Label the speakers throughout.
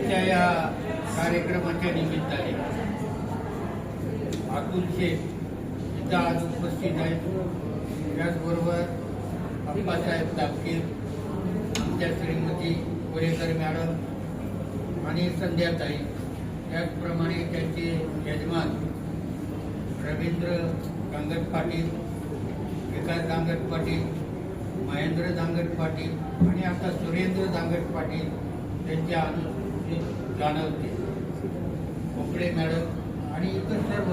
Speaker 1: आजच्या या कार्यक्रमाच्या निमित्ताने अतुल शेठ सुद्धा आज उपस्थित आहेत. त्याचबरोबर अप्पासाहेब तापकीर, आमच्या श्रीमती कोरेकर मॅडम आणि संध्याताई, त्याचप्रमाणे त्यांचे यजमान रवींद्र दांगट पाटील, विकास दांगट पाटील, महेंद्र दांगट पाटील आणि आता सुरेंद्र दांगट पाटील त्यांच्या अनुपस्थित जाणवते. कोकळे मॅडम आणि इतर सर्व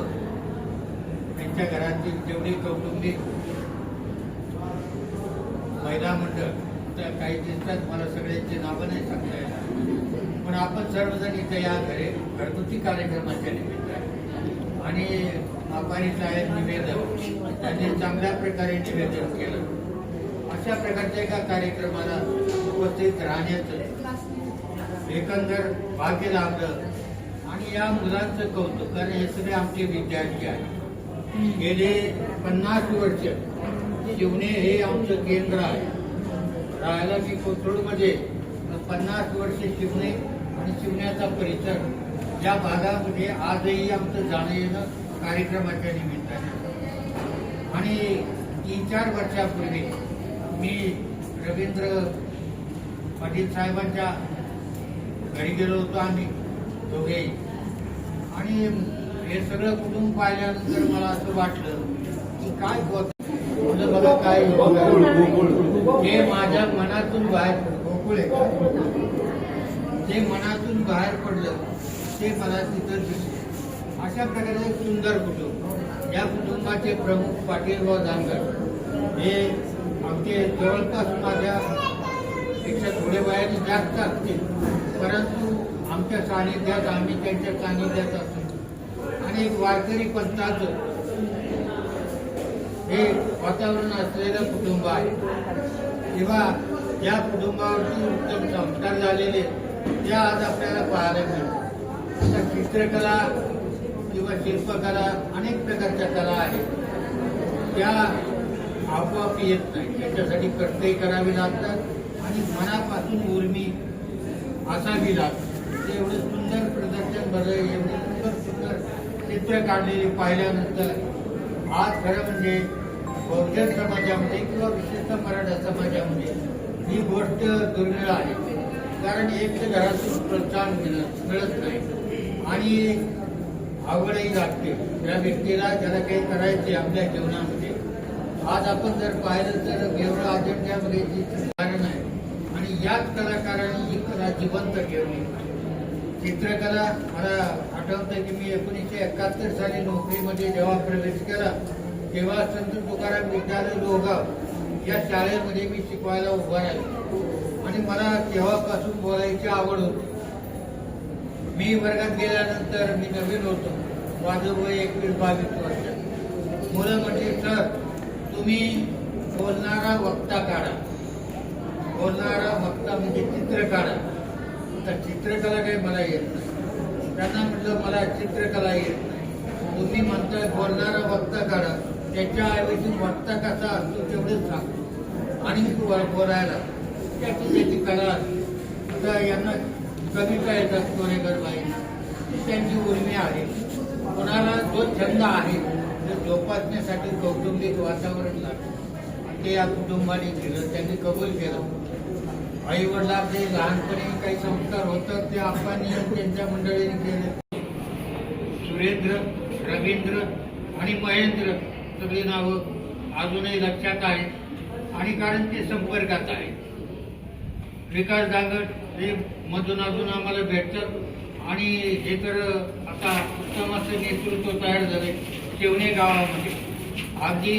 Speaker 1: त्यांच्या घरातील जेवढे कौटुंबिक महिला मंडळ त्या काही दिसतात, मला सगळ्यांची नावं नाही सांगता येणार, पण आपण सर्वजण इथे या घरगुती कार्यक्रमाच्या निमित्ताने आणि मापारी साहेब निवेदन त्यांनी चांगल्या प्रकारे निवेदन केलं. अशा प्रकारच्या एका कार्यक्रमाला उपस्थित राहण्याचं एकंदर भाग्य लाभलं आणि या मुलांचं कौतुक, कारण हे सगळे आमचे विद्यार्थी आहेत. गेले 50 वर्ष शिवणे हे आमचं केंद्र आहे. राहायला मी कोथरूडमध्ये 50 वर्ष शिवणे आणि शिवण्याचा परिसर या भागामध्ये आजही आमचं जाणं येणं कार्यक्रमाच्या निमित्ताने. आणि 3-4 वर्षापूर्वी मी रवींद्र पाटील साहेबांच्या घरी गेलो होतो आम्ही दोघेही, आणि हे सगळं कुटुंब पाहिल्यानंतर मला असं वाटलं की काय होत बघा, काय जे माझ्या मनातून बाहेर जे मनातून बाहेर पडलं ते मला तिथं दिसलं. अशा प्रकारे सुंदर कुटुंब. या कुटुंबाचे प्रमुख पाटीलराव दांगट हे आमचे जवळपास माझ्या पेक्षा थोडे वयाने जास्त असतील, परंतु आमच्या सानिध्यात, आम्ही त्यांच्या सानिध्यात असतो. आणि एक वारकरी पंथाचं हे वातावरण असलेलं कुटुंब आहे. तेव्हा या कुटुंबावरती उत्तम संस्कार झालेले ते आज आपल्याला पाहायला मिळतात. आता चित्रकला किंवा शिल्पकला अनेक प्रकारच्या कला आहेत, त्या आपोआप येत नाही. त्याच्यासाठी कष्टही करावी लागतात आणि मनापासून उर्मी असावी लागते. ते एवढं सुंदर प्रदर्शन बरं, एवढे सुंदर चित्र काढलेली पाहिल्यानंतर आज खरं म्हणजे बहुजन समाजामध्ये किंवा विशेषतः मराठा समाजामध्ये ही गोष्ट दुर्मिळ आहे. कारण एक तर घरातून प्रोत्साहन मिळत नाही आणि आवडही लागते त्या व्यक्तीला ज्याला काही करायचे आपल्या जीवनामध्ये. आज आपण जर पाहिलं तर एवढं अजेंड्यामध्ये जी कारण आहे आणि याच कलाकारांनी ही कला जिवंत ठेवली. चित्रकला मला आठवतं की मी 1971 साली नोकरीमध्ये जेव्हा प्रवेश केला तेव्हा संत तुकाराम विद्यालय लोहगाव या शाळेमध्ये मी शिकवायला उभा राहिलो आणि मला तेव्हापासून बोलायची आवड होती. मी वर्गात गेल्यानंतर मी नवीन होतो, माझं वय 21-22 वर्ष. मुलं म्हणजे सर तुम्ही बोलणारा वक्ता काढा. बोलणारा वक्ता म्हणजे चित्र काढा. तर चित्रकला काही मला येत नाही. त्यांना म्हटलं मला चित्रकला येत नाही. तुम्ही म्हणताय बोलणारा वक्ता काढा, त्याच्याऐवजी वक्ता कसा असतो तेवढंच सांगतो आणि बोलायला त्याची कला असते. आता यांना कविता येतात कोरेकर बाईंना, त्यांची उर्मी आहे. कोणाला जो छंद आहे तो जोपासण्यासाठी कौटुंबिक वातावरण लागतं. ते या कुटुंबाने केलं, त्यांनी कबूल केलं. आई वडिलांचे लहानपणी काही संस्कार होतात ते आप्पांनी त्यांच्या मंडळीने केले. सुरेंद्र, रवींद्र आणि महेंद्र सगळी नावं अजूनही लक्षात आहेत आणि कारण ते संपर्कात आहे. विकास दांगट हे मधून अजून आम्हाला भेटतात आणि हे तर आता उत्तम असं नेतृत्व तयार झाले शिवणे गावामध्ये. अगदी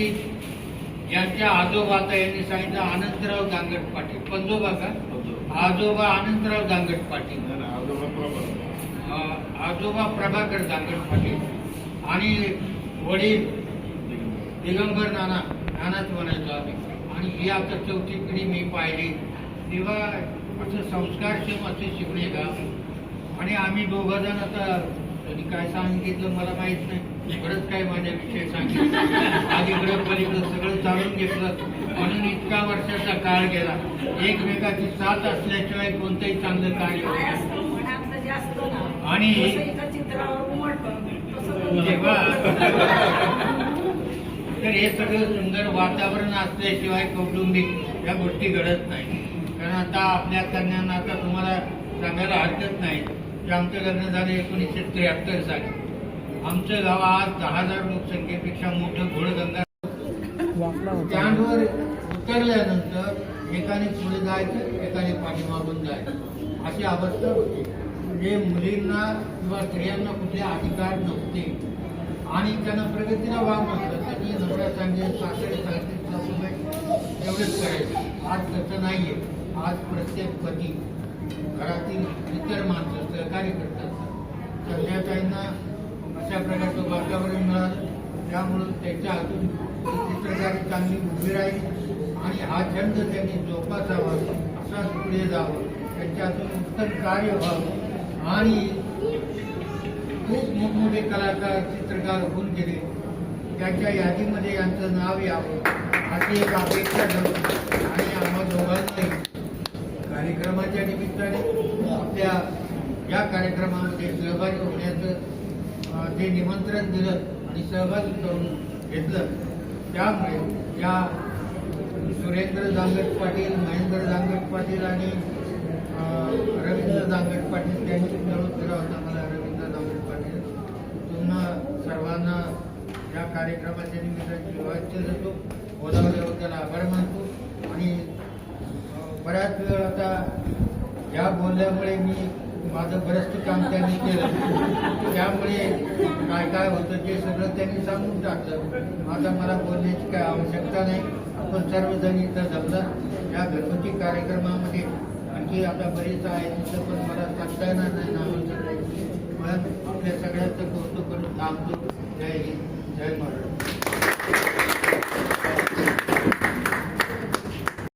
Speaker 1: यांच्या आजोबा, आता यांनी सांगितलं अनंतराव दांगट पाटील, पंजोबा का आजोबा अनंतराव दांगट पाटील, आजोबा प्रभाकर दांगट पाटील आणि वडील दिगंबर नानाच म्हणायचो आम्ही. आणि ही आता 4थी पिढी मी पाहिली. तेव्हा असं संस्कारक्षम असे शिवणे गाव आणि आम्ही दोघं जण आता त्यांनी काय सांगितलं मला माहित नाही, बरंच काय माझ्याविषयी सांगितलं. अलीकडं पलीकडं सगळं जाणून घेतलं म्हणून इतका वर्षाचा काळ गेला. एकमेकाची साथ असल्याशिवाय कोणतंही चांगलं कार्य आणि जेव्हा तर हे सगळं सुंदर वातावरण असल्याशिवाय कौटुंबिक या गोष्टी घडत नाही. कारण आता आपल्या कन्यांना आता तुम्हाला सांगायला हरकत नाही की आमचं लग्न झालं 1973 साली. आमचं गाव आज 10,000 लोकसंख्येपेक्षा मोठं घोडगंगा स्टँडवर उतरल्यानंतर एकाने पुढे जायचं, एकाने पाठीमागून जायचं, अशी अवस्था होती. म्हणजे मुलींना किंवा स्त्रियांना कुठले अधिकार नव्हते आणि त्यांना प्रगतीला वाव नसतं. त्यांनी नवरा सांगेल, सासरे सांगतील, सासूबाई एवढंच करायचं. आज तसं नाहीये. आज प्रत्येक पती घरातील इतर माणसं सहकार्य करतात. संध्याकाळींना अशा प्रकारचं वातावरण मिळालं, त्यामुळं त्याच्या हातून चित्रकारी चांगली उभी राहील आणि हा छंद त्यांनी जोपासावा, असाच पुढे जावं, त्यांच्या हातून उत्तम कार्य व्हावं आणि खूप मोठमोठे कलाकार चित्रकार होऊन गेले, त्यांच्या यादीमध्ये यांचं नाव यावं अशी एक अपेक्षा धरून आणि आम्हा दोघांनाही कार्यक्रमाच्या निमित्ताने आपल्या या कार्यक्रमामध्ये सहभागी होण्याचं जे निमंत्रण दिलं आणि सहभागी करून घेतलं, त्यामुळे या सुरेंद्र जांगट पाटील, महेंद्र जांगट पाटील आणि रवींद्र जांगट पाटील त्यांनी मिळून दिला होता मला. रवींद्र जांगट पाटील तुम्हा सर्वांना या कार्यक्रमाच्या निमित्ताने शुभेच्छा देतो, बोलावल्याबद्दल आभार मानतो आणि बऱ्याच वेळ आता या बोलल्यामुळे मी माझं बरंचसं काम त्यांनी केलं, त्यामुळे काय काय होतं ते सगळं त्यांनी सांगून टाकलं. आता मला बोलण्याची काय आवश्यकता नाही. आपण सर्वजण इथं जमला या घरगुती कार्यक्रमामध्ये. आणखी आता बरेच आहे तिथं पण मला सांगता येणार नाही नावं सगळ्यांची. पण आपल्या सगळ्यांचं कौतुक करून थांबतो. जय हिंद, जय महाराष्ट्र.